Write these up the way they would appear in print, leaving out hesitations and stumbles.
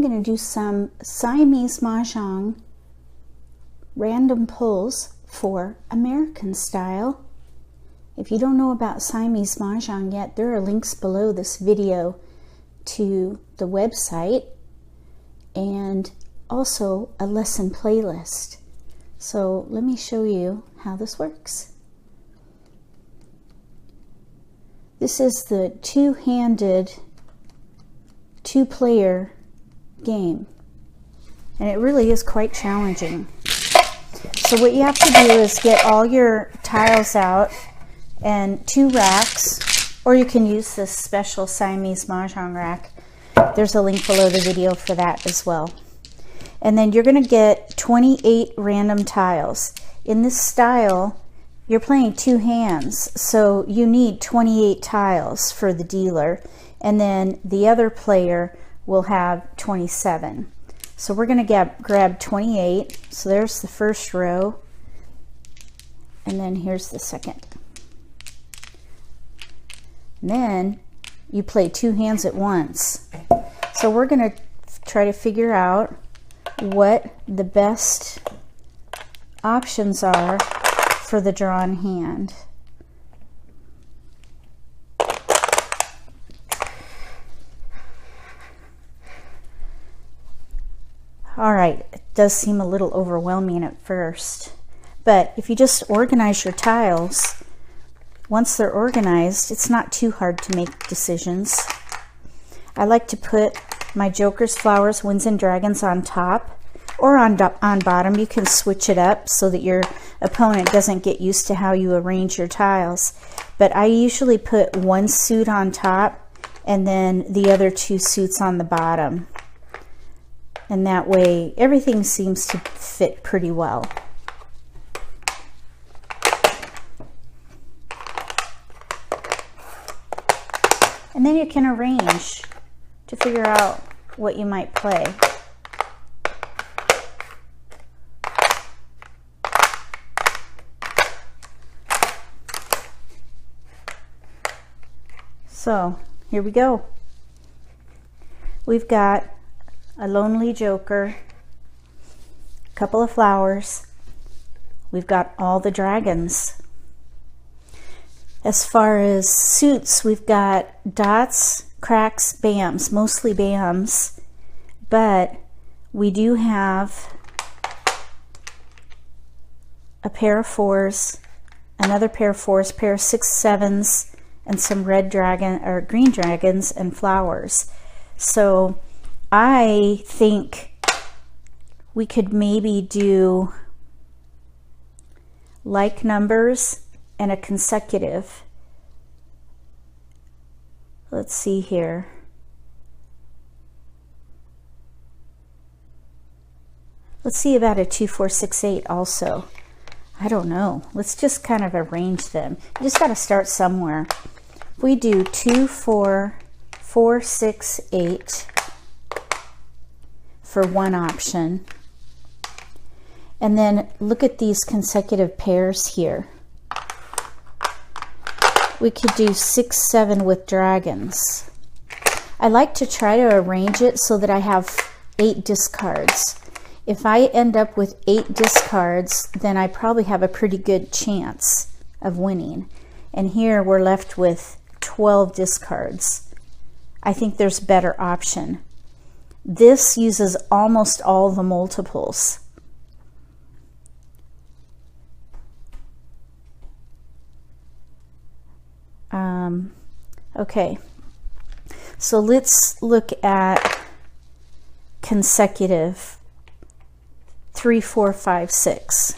going to do some Siamese Mah Jongg random pulls for American style. If you don't know about Siamese Mah Jongg yet, there are links below this video to the website and also a lesson playlist. So let me show you how this works. This is the two-handed, two-player game, and it really is quite challenging. So what you have to do is get all your tiles out and 2 racks, or you can use this special Siamese Mah Jongg rack. There's a link below the video for that as well. And then you're going to get 28 random tiles. In this style, you're playing 2 hands, so you need 28 tiles for the dealer, and then the other player will have 27. So we're going to grab 28. So there's the first row, and then here's the second. And then you play 2 hands at once. So we're going to try to figure out what the best options are for the drawn hand. All right, it does seem a little overwhelming at first, but if you just organize your tiles, once they're organized, it's not too hard to make decisions. I like to put my jokers, flowers, winds, and dragons on top or on bottom. You can switch it up so that your opponent doesn't get used to how you arrange your tiles. But I usually put 1 suit on top and then the other 2 suits on the bottom. And that way everything seems to fit pretty well. And then you can arrange to figure out what you might play. So here we go. We've got a lonely joker, a couple of flowers. We've got all the dragons. As far as suits, we've got dots, cracks, bams, mostly bams, but we do have a pair of 4s, another pair of 4s, pair of 6, 7s, and some red dragon or green dragons and flowers. So I think we could maybe do like numbers and a consecutive. Let's see here. Let's see about a 2, 4, 6, 8 also. I don't know. Let's just kind of arrange them. You just got to start somewhere. If we do 2, 4, 4, 6, 8 for one option, and then look at these consecutive pairs here. We could do 6, 7 with dragons. I like to try to arrange it so that I have 8 discards. If I end up with 8 discards, then I probably have a pretty good chance of winning. And here we're left with 12 discards. I think there's a better option. This uses almost all the multiples. Okay, so let's look at consecutive 3, 4, 5, 6.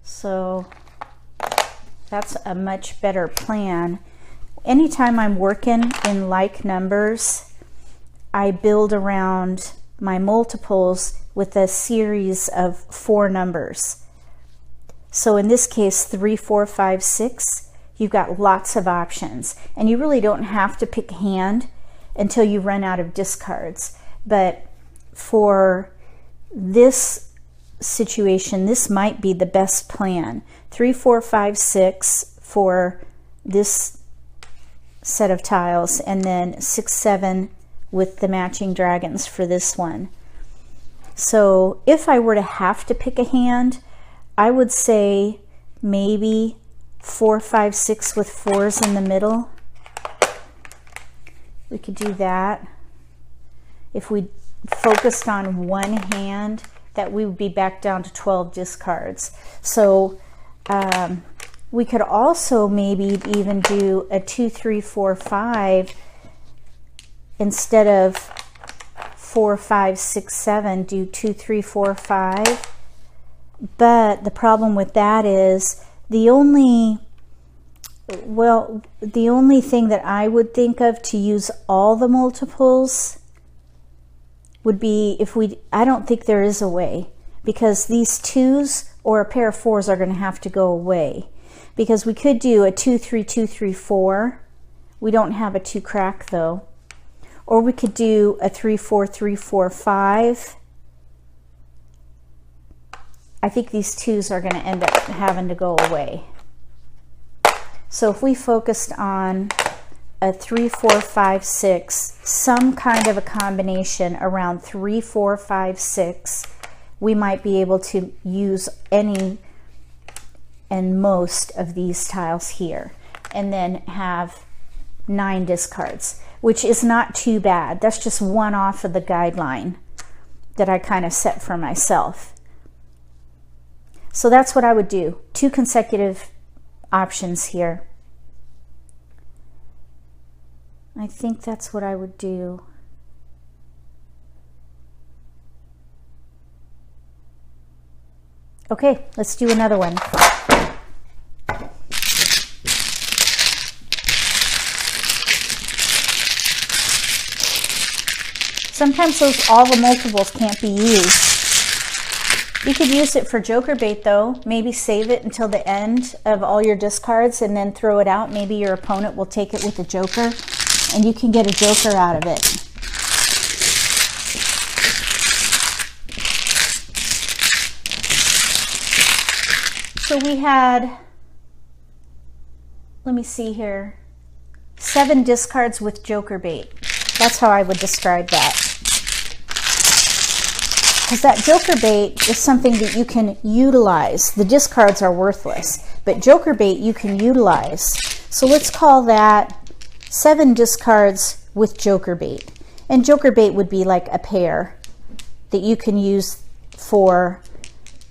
So that's a much better plan. Anytime I'm working in like numbers, I build around my multiples with a series of 4 numbers. So in this case, 3, 4, 5, 6, you've got lots of options. And you really don't have to pick a hand until you run out of discards. But for this situation, this might be the best plan. 3, 4, 5, 6 for this set of tiles, and then 6, 7 with the matching dragons for this one. So if I were to have to pick a hand, I would say maybe 4, 5, 6 with 4s in the middle. We could do that. If we focused on one hand, that we would be back down to 12 discards. So we could also maybe even do a 2, 3, 4, 5 instead of 4, 5, 6, 7, do 2, 3, 4, 5. But the problem with that is the only thing that I would think of to use all the multiples would be I don't think there is a way, because these 2s or a pair of 4s are going to have to go away, because we could do a 2, 3, 2, 3, 4. We don't have a 2 crack though. Or we could do a 3, 4, 3, 4, 5. I think these 2s are going to end up having to go away. So if we focused on a 3, 4, 5, 6, some kind of a combination around 3, 4, 5, 6, we might be able to use any and most of these tiles here, and then have 9 discards, which is not too bad. That's just one off of the guideline that I kind of set for myself. So that's what I would do. 2 consecutive options here. I think that's what I would do. Okay, let's do another one. Sometimes all the multiples can't be used. You could use it for joker bait though. Maybe save it until the end of all your discards and then throw it out. Maybe your opponent will take it with a joker and you can get a joker out of it. So we had, let me see here, 7 discards with joker bait. That's how I would describe that. Because that joker bait is something that you can utilize. The discards are worthless, but joker bait you can utilize. So let's call that 7 discards with joker bait. And joker bait would be like a pair that you can use for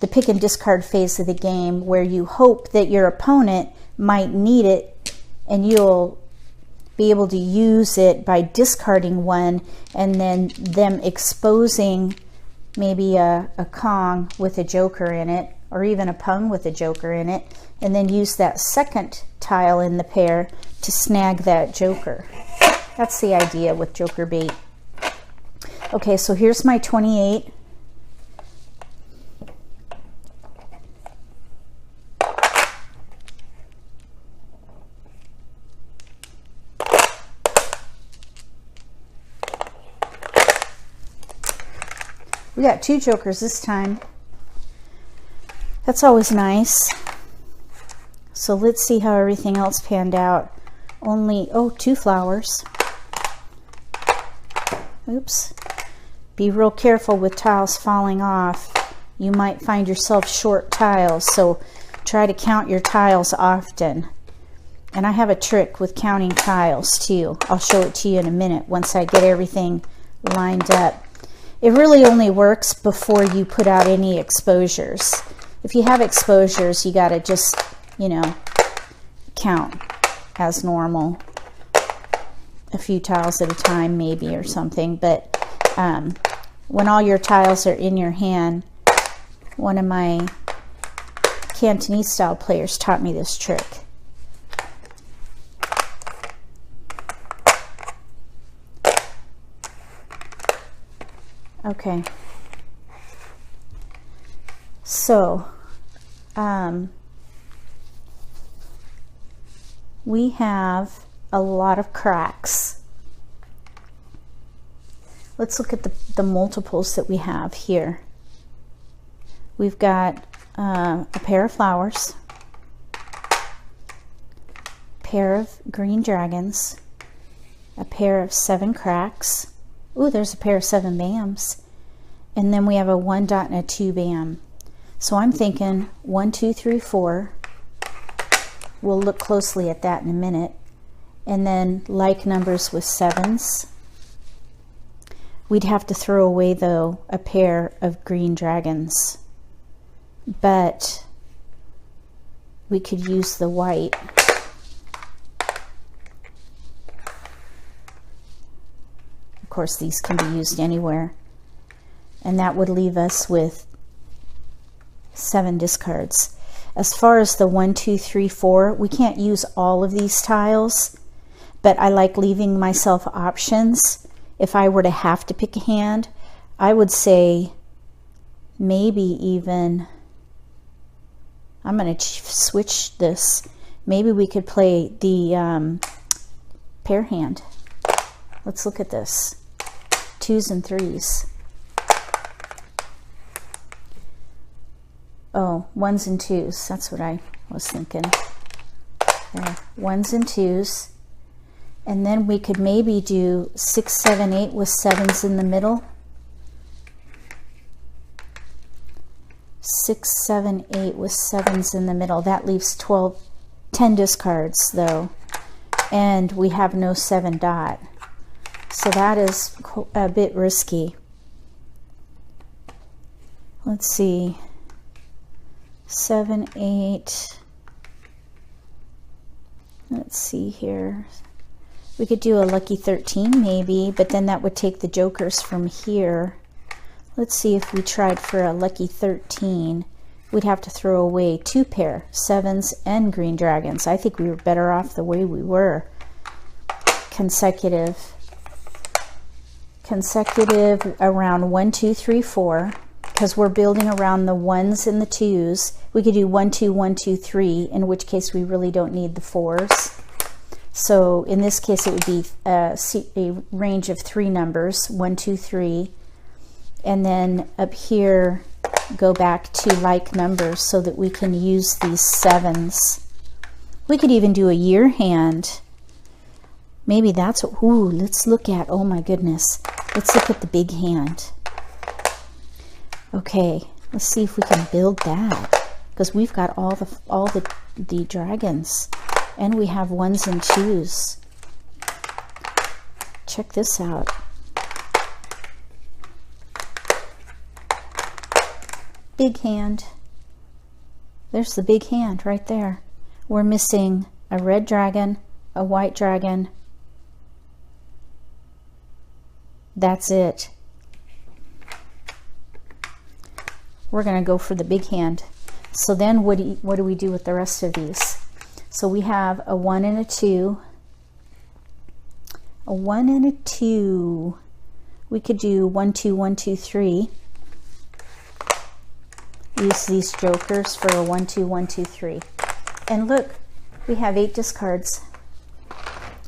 the pick and discard phase of the game, where you hope that your opponent might need it and you'll be able to use it by discarding one and then them exposing maybe a Kong with a joker in it, or even a Pung with a joker in it, and then use that second tile in the pair to snag that joker. That's the idea with joker bait. Okay, so here's my 28. We got 2 jokers this time. That's always nice. So let's see how everything else panned out. Only, 2 flowers. Oops. Be real careful with tiles falling off. You might find yourself short tiles, so try to count your tiles often. And I have a trick with counting tiles too. I'll show it to you in a minute once I get everything lined up. It really only works before you put out any exposures. If you have exposures, you got to just, count as normal. A few tiles at a time maybe or something. But when all your tiles are in your hand, one of my Cantonese style players taught me this trick. Okay, so we have a lot of cracks. Let's look at the multiples that we have here. We've got a pair of flowers, pair of green dragons, a pair of 7 cracks. Ooh, there's a pair of 7 bams. And then we have a 1 dot and a 2 bam. So I'm thinking 1, 2, 3, 4. We'll look closely at that in a minute. And then like numbers with 7s. We'd have to throw away, though, a pair of green dragons. But we could use the white. Of course, these can be used anywhere. And that would leave us with 7 discards. As far as the 1, 2, 3, 4, we can't use all of these tiles, but I like leaving myself options. If I were to have to pick a hand, I would say maybe even, I'm going to switch this. Maybe we could play the pair hand. Let's look at this. 2s and 3s. Oh, 1s and 2s. That's what I was thinking. There. 1s and 2s. And then we could maybe do 6, 7, 8 with 7s in the middle. 6, 7, 8 with 7s in the middle. That leaves 10 discards, though. And we have no 7 dot. So that is a bit risky. Let's see. 7, 8. Let's see here. We could do a lucky 13 maybe, but then that would take the jokers from here. Let's see if we tried for a lucky 13. We'd have to throw away 2 pair, 7s and green dragons. I think we were better off the way we were. Consecutive around 1, 2, 3, 4. Because we're building around the 1s and the 2s. We could do 1, 2, 1, 2, 3, in which case we really don't need the 4s. So in this case it would be a range of 3 numbers, 1, 2, 3. And then up here go back to like numbers so that we can use these 7s. We could even do a year hand. Maybe that's what, ooh, let's look at, oh my goodness. Let's look at the big hand. Okay, let's see if we can build that, because we've got all the dragons, and we have 1s and 2s. Check this out. Big hand. There's the big hand right there. We're missing a red dragon, a white dragon. That's it. We're going to go for the big hand. So then what do we do with the rest of these? So we have a 1 and a 2. A 1 and a 2. We could do 1, 2, 1, 2, 3. Use these jokers for a 1, 2, 1, 2, 3. And look, we have 8 discards.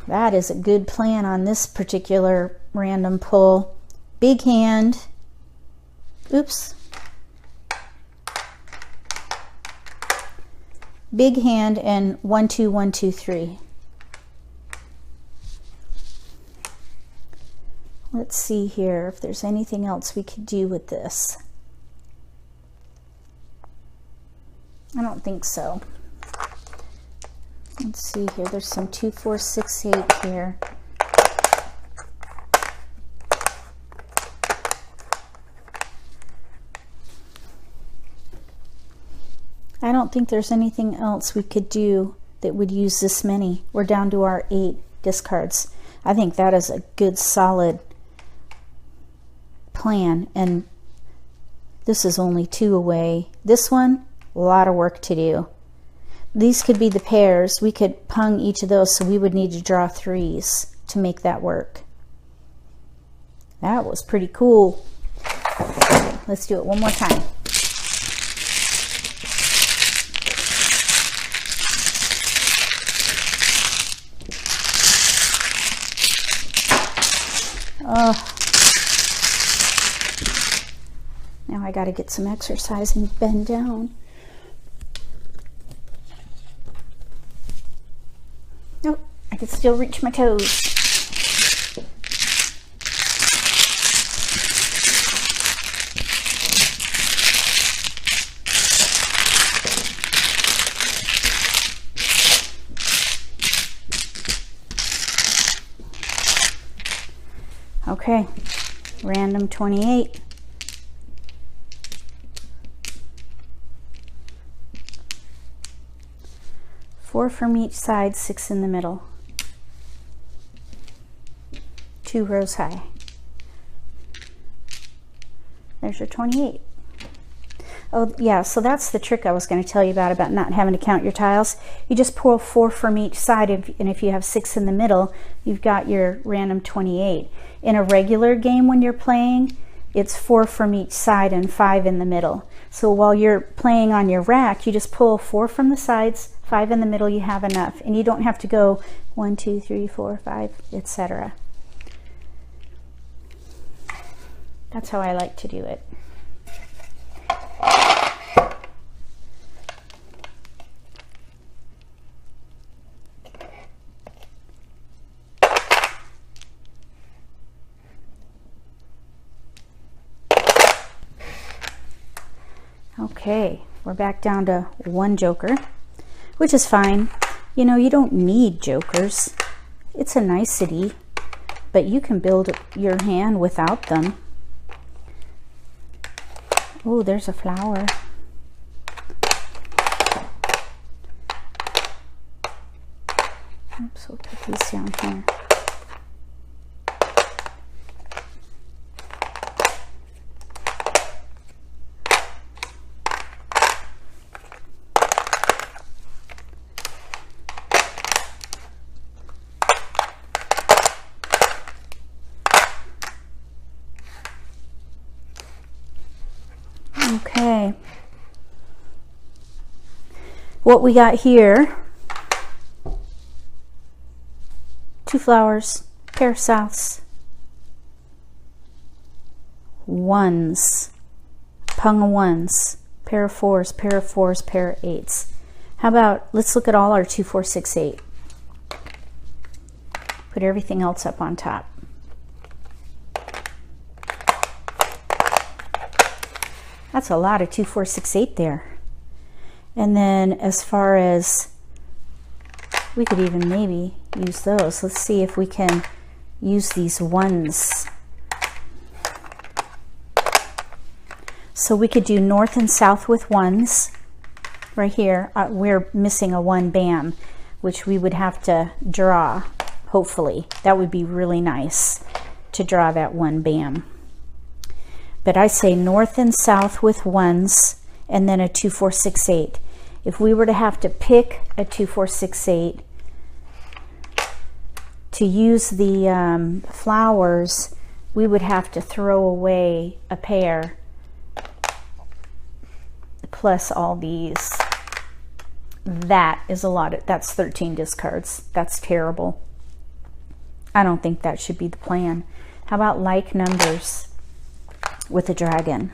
That is a good plan on this particular random pull. Big hand. Oops. Big hand and 1, 2, 1, 2, 3. Let's see here if there's anything else we could do with this. I don't think so. Let's see here. There's some 2, 4, 6, 8 here. I don't think there's anything else we could do that would use this many. We're down to our 8 discards. I think that is a good solid plan, and this is only 2 away. This one, a lot of work to do. These could be the pairs. We could pung each of those, so we would need to draw 3s to make that work. That was pretty cool. Let's do it one more time. Now I I got to get some exercise and bend down. Nope, I can still reach my toes. Okay, random 28. Four from each side, 6 in the middle. 2 rows high. There's your 28. Oh yeah, so that's the trick I was going to tell you about not having to count your tiles. You just pull 4 from each side, and if you have 6 in the middle, you've got your random 28. In a regular game when you're playing, it's 4 from each side and 5 in the middle. So while you're playing on your rack, you just pull 4 from the sides, 5 in the middle, you have enough. And you don't have to go 1, 2, 3, 4, 5, etc. That's how I like to do it. Okay, we're back down to 1 joker, which is fine. You know, you don't need jokers. It's a nicety, but you can build your hand without them. Oh, there's a flower. Oops, we'll put these down here. Okay, what we got here, 2 flowers, pair of souths, 1s, pung of 1s, pair of 4s, pair of 4s, pair of 8s. How about, let's look at all our 2, 4, 6, 8. Put everything else up on top. That's a lot of 2, 4, 6, 8 there. And then as far as, we could even maybe use those. Let's see if we can use these 1s. So we could do north and south with 1s. Right here, we're missing a 1 bam, which we would have to draw, hopefully. That would be really nice to draw that 1 bam. But I say north and south with 1s, and then a 2, 4, 6, 8. If we were to have to pick a 2, 4, 6, 8 to use the flowers, we would have to throw away a pair plus all these. That is a lot. That's 13 discards. That's terrible. I don't think that should be the plan. How about like numbers with a dragon?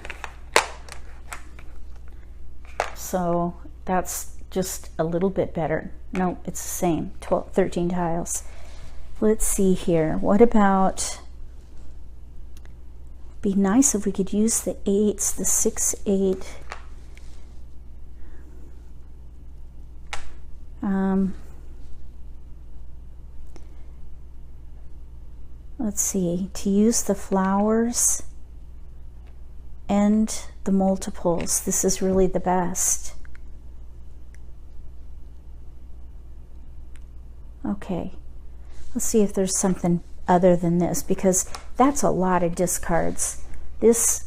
So that's just a little bit better. No, it's the same. 13 tiles. Let's see here. What about, be nice if we could use the 8s, the 6, 8. Let's see, to use the flowers and the multiples. This is really the best. Okay, let's see if there's something other than this, because that's a lot of discards. This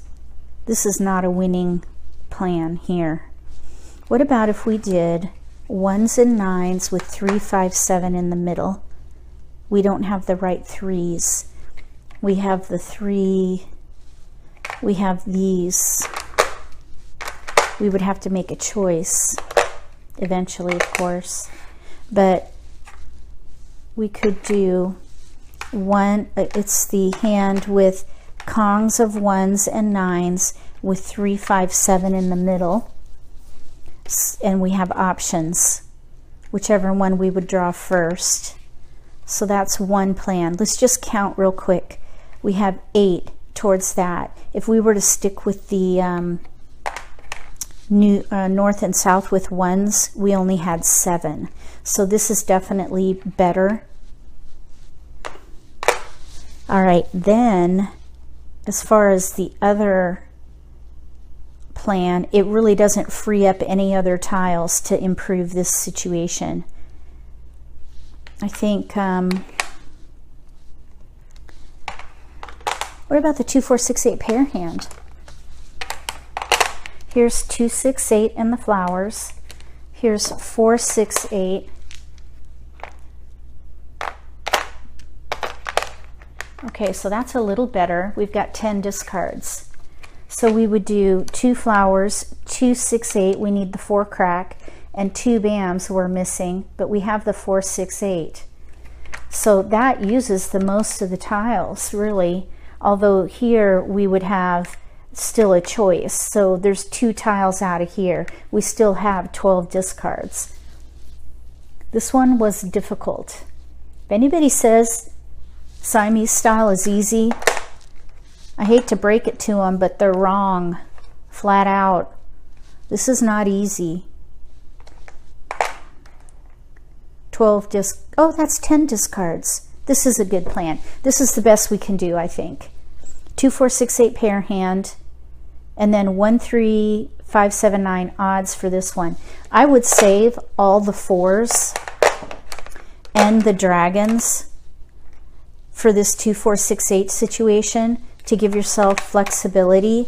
is not a winning plan here. What about if we did 1s and 9s with 3, 5, 7 in the middle? We don't have the right 3s. We have the 3, we have these. We would have to make a choice eventually, of course, but we could do one, it's the hand with kongs of 1s and 9s, with 3, 5, 7 in the middle. And we have options, whichever one we would draw first. So that's one plan. Let's just count real quick. We have 8 towards that. If we were to stick with the north and south with 1s, we only had 7. So this is definitely better. All right, then as far as the other plan, it really doesn't free up any other tiles to improve this situation. I think, what about the 2, 4, 6, 8 pair hand? Here's 2, 6, 8 and the flowers. Here's 4, 6, 8. Okay, so that's a little better. We've got 10 discards. So we would do 2 flowers, 2, 6, 8. We need the 4 crack, and 2 bams we're missing, but we have the 4, 6, 8. So that uses the most of the tiles, really. Although here we would have still a choice. So there's 2 tiles out of here. We still have 12 discards. This one was difficult. If anybody says Siamese style is easy, I hate to break it to them, but they're wrong, flat out. This is not easy. 12 oh, that's 10 discards. This is a good plan. This is the best we can do, I think. 2, 4, 6, 8 pair hand, and then 1, 3, 5, 7, 9 odds for this one. I would save all the 4s and the dragons for this 2, 4, 6, 8 situation to give yourself flexibility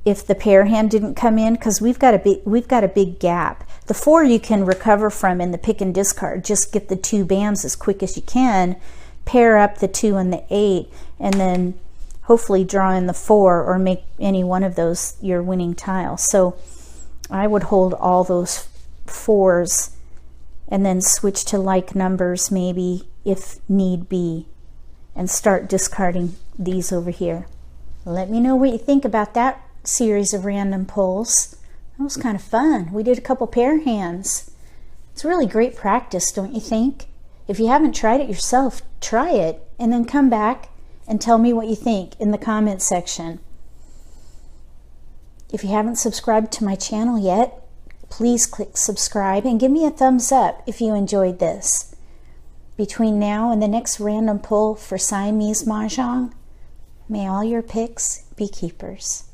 if the pair hand didn't come in, because we've got a big gap. The 4 you can recover from in the pick and discard. Just get the 2 bams as quick as you can, pair up the 2 and the 8, and then hopefully draw in the 4 or make any one of those your winning tile. So I would hold all those 4s and then switch to like numbers maybe if need be, and start discarding these over here. Let me know what you think about that series of random pulls. That was kind of fun. We did a couple pair hands. It's really great practice, don't you think? If you haven't tried it yourself, try it and then come back and tell me what you think in the comment section. If you haven't subscribed to my channel yet, please click subscribe and give me a thumbs up if you enjoyed this. Between now and the next random pull for Siamese Mah Jongg, may all your picks be keepers.